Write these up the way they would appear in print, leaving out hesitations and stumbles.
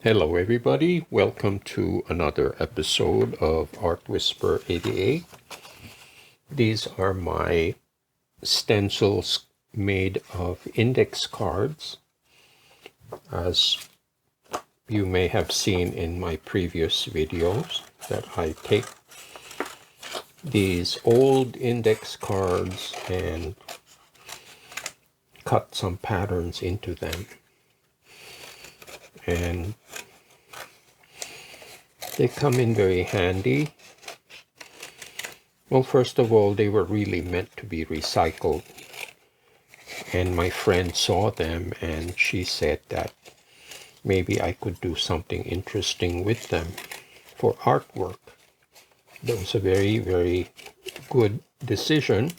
Hello everybody, welcome to another episode of Art Whisper 88. These are my stencils made of index cards, as you may have seen in my previous videos, that I take these old index cards and cut some patterns into them. And they come in very handy. Well, first of all, they were really meant to be recycled. And my friend saw them and she said that maybe I could do something interesting with them for artwork. That was a very, very good decision.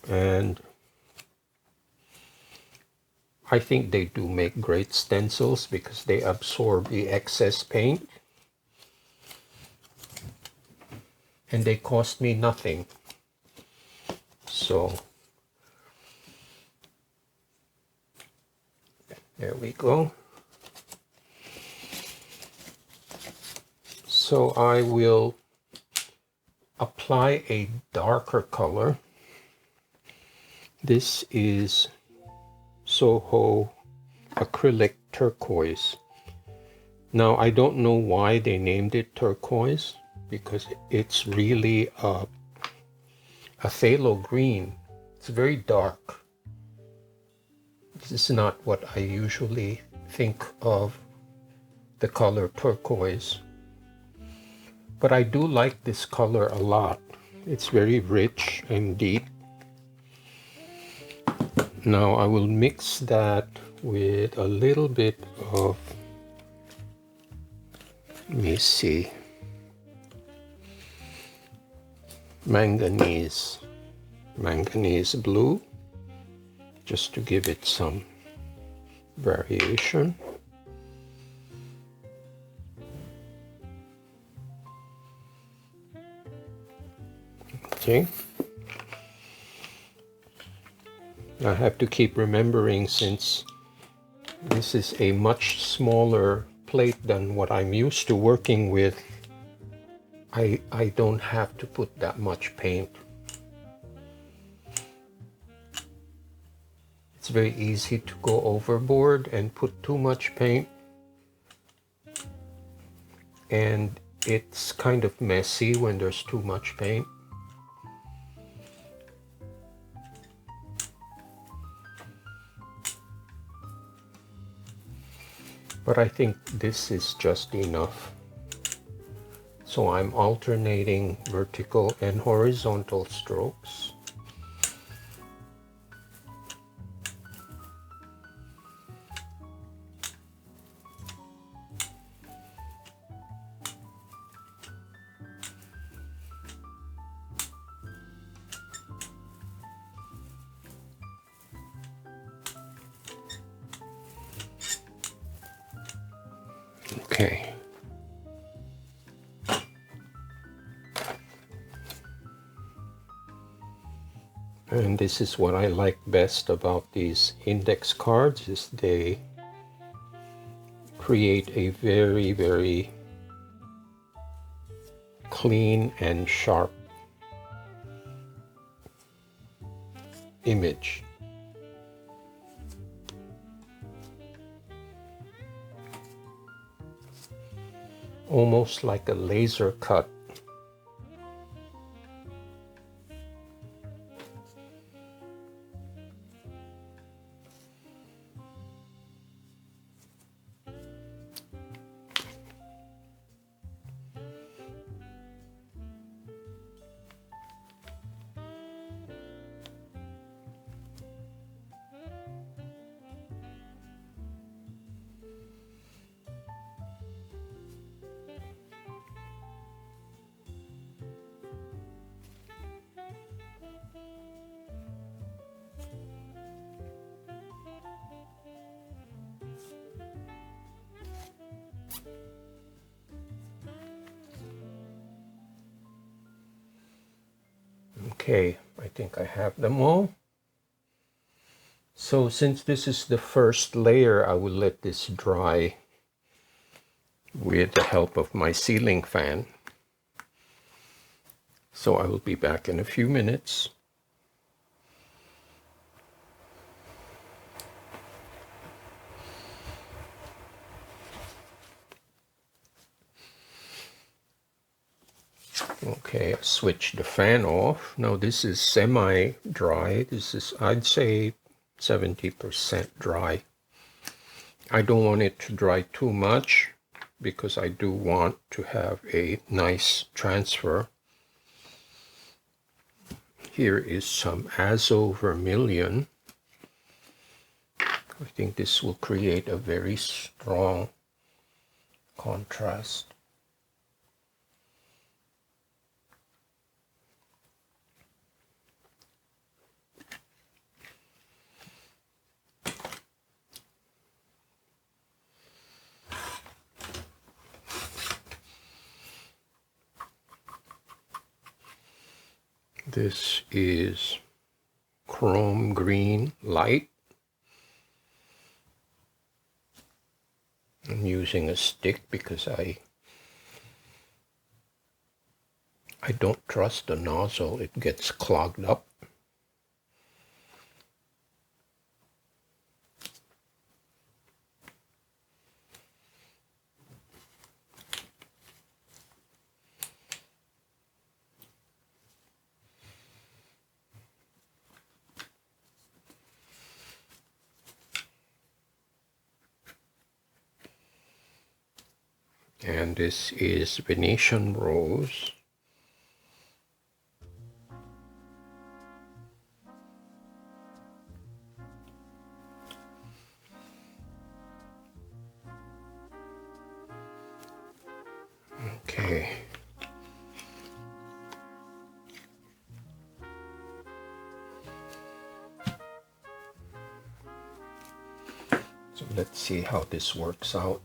And I think they do make great stencils because they absorb the excess paint. And they cost me nothing. So there we go. So I will apply a darker color. This is Soho acrylic turquoise. Now I don't know why they named it turquoise, because it's really a phthalo green. It's very dark. This is not what I usually think of the color turquoise. But I do like this color a lot. It's very rich and deep. Now I will mix that with a little bit of, let me see, manganese blue, just to give it some variation. Okay. I have to keep remembering, since this is a much smaller plate than what I'm used to working with, I don't have to put that much paint. It's very easy to go overboard and put too much paint, and it's kind of messy when there's too much paint. But I think this is just enough. So I'm alternating vertical and horizontal strokes. Okay. And this is what I like best about these index cards, is they create a very, very clean and sharp image. Almost like a laser cut. Okay, I think I have them all. So since this is the first layer, I will let this dry with the help of my ceiling fan. So I will be back in a few minutes. Okay, I switched the fan off. Now this is semi-dry. This is, I'd say, 70% dry. I don't want it to dry too much because I do want to have a nice transfer. Here is some azo vermilion. I think this will create a very strong contrast. This is chrome green light. I'm using a stick because I don't trust the nozzle. It gets clogged up. And this is Venetian rose. Okay. So let's see how this works out.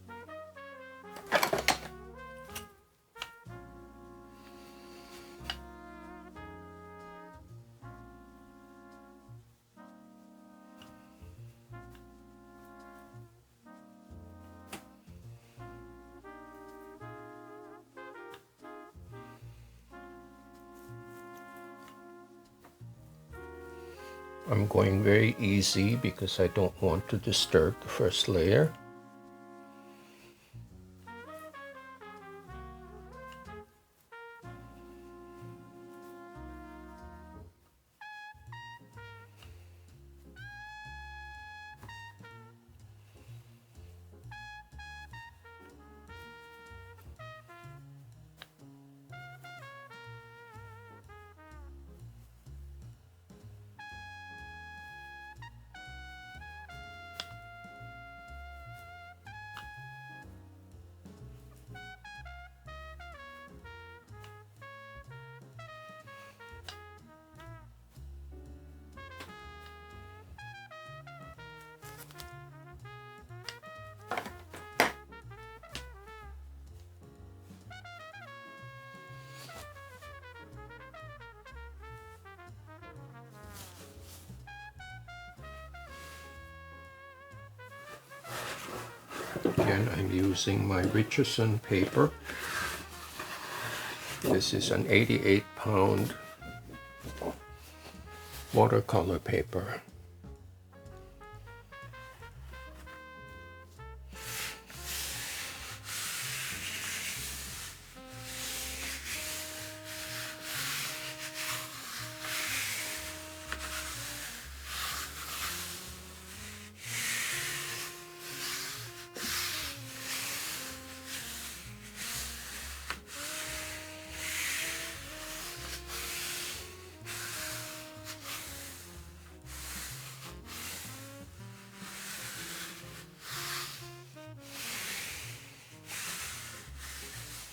I'm going very easy because I don't want to disturb the first layer. Again, I'm using my Richardson paper. This is an 88-pound watercolor paper.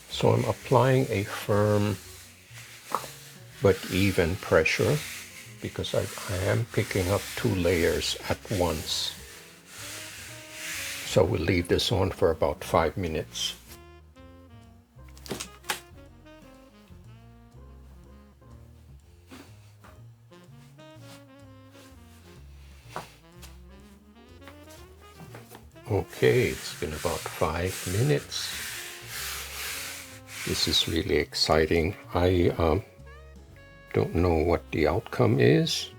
So I'm applying a firm but even pressure because I am picking up 2 layers at once. So we'll leave this on for about 5 minutes. Okay, it's been about 5 minutes. This is really exciting. I don't know what the outcome is,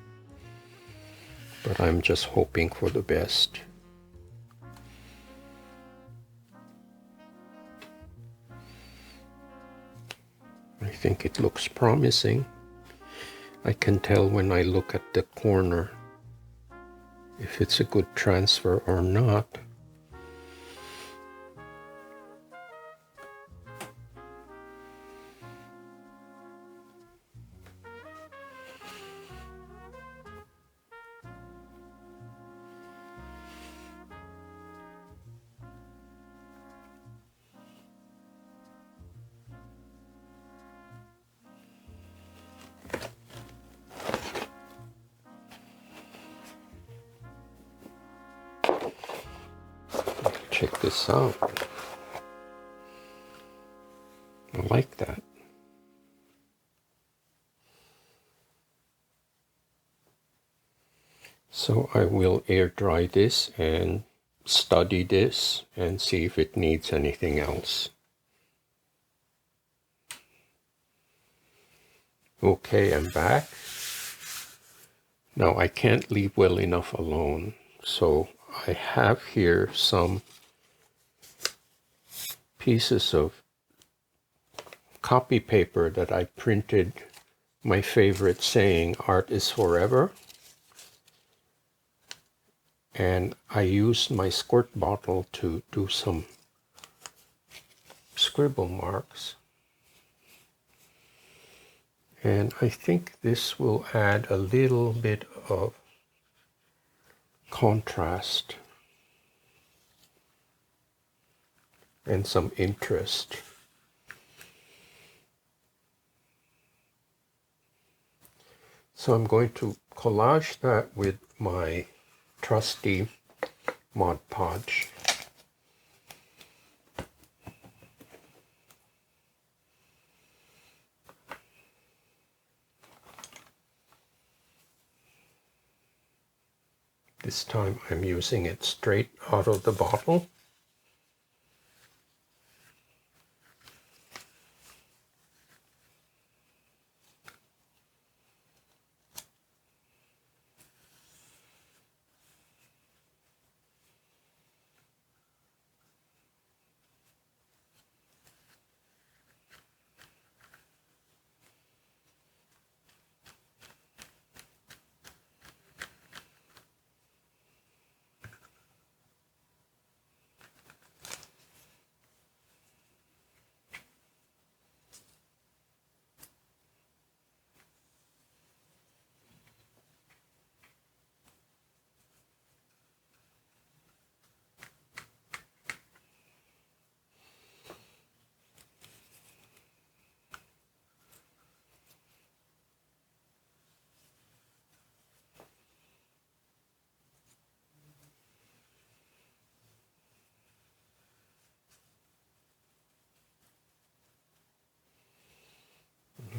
but I'm just hoping for the best. I think it looks promising. I can tell when I look at the corner if it's a good transfer or not. Check this out. I like that. So I will air dry this and study this and see if it needs anything else. Okay, I'm back. Now I can't leave well enough alone, so I have here some pieces of copy paper that I printed my favorite saying, "Art is forever." And I used my squirt bottle to do some scribble marks. And I think this will add a little bit of contrast and some interest. So I'm going to collage that with my trusty Mod Podge. This time I'm using it straight out of the bottle.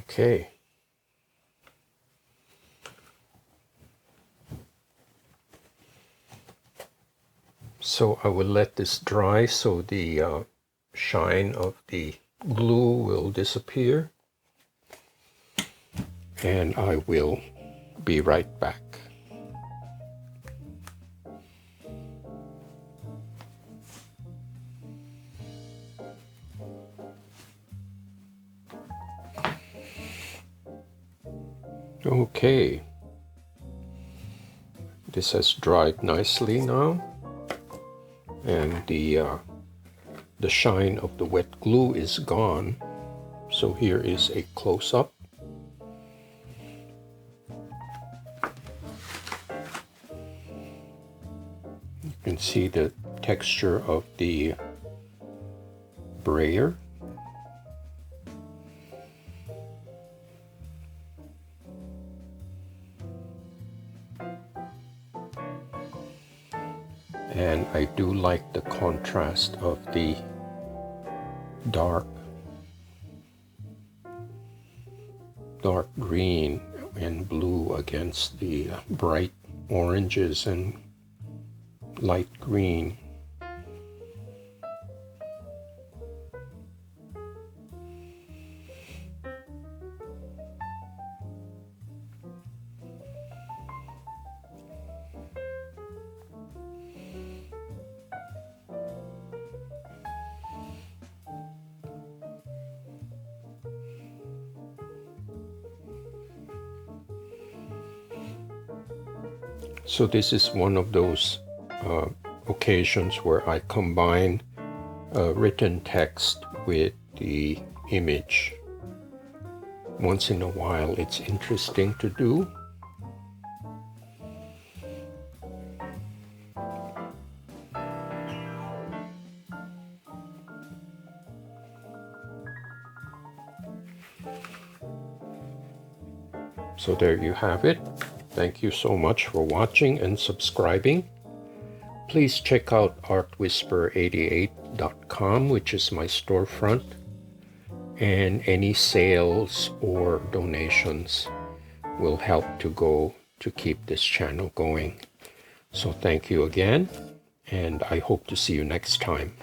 Okay. So I will let this dry so the shine of the glue will disappear. And I will be right back. Okay, this has dried nicely now, and the shine of the wet glue is gone. So here is a close-up. You can see the texture of the brayer. And I do like the contrast of the dark green and blue against the bright oranges and light green. So this is one of those occasions where I combine written text with the image. Once in a while, it's interesting to do. So there you have it. Thank you so much for watching and subscribing. Please check out artwhisper88.com, which is my storefront, and any sales or donations will help to keep this channel going. So thank you again, and I hope to see you next time.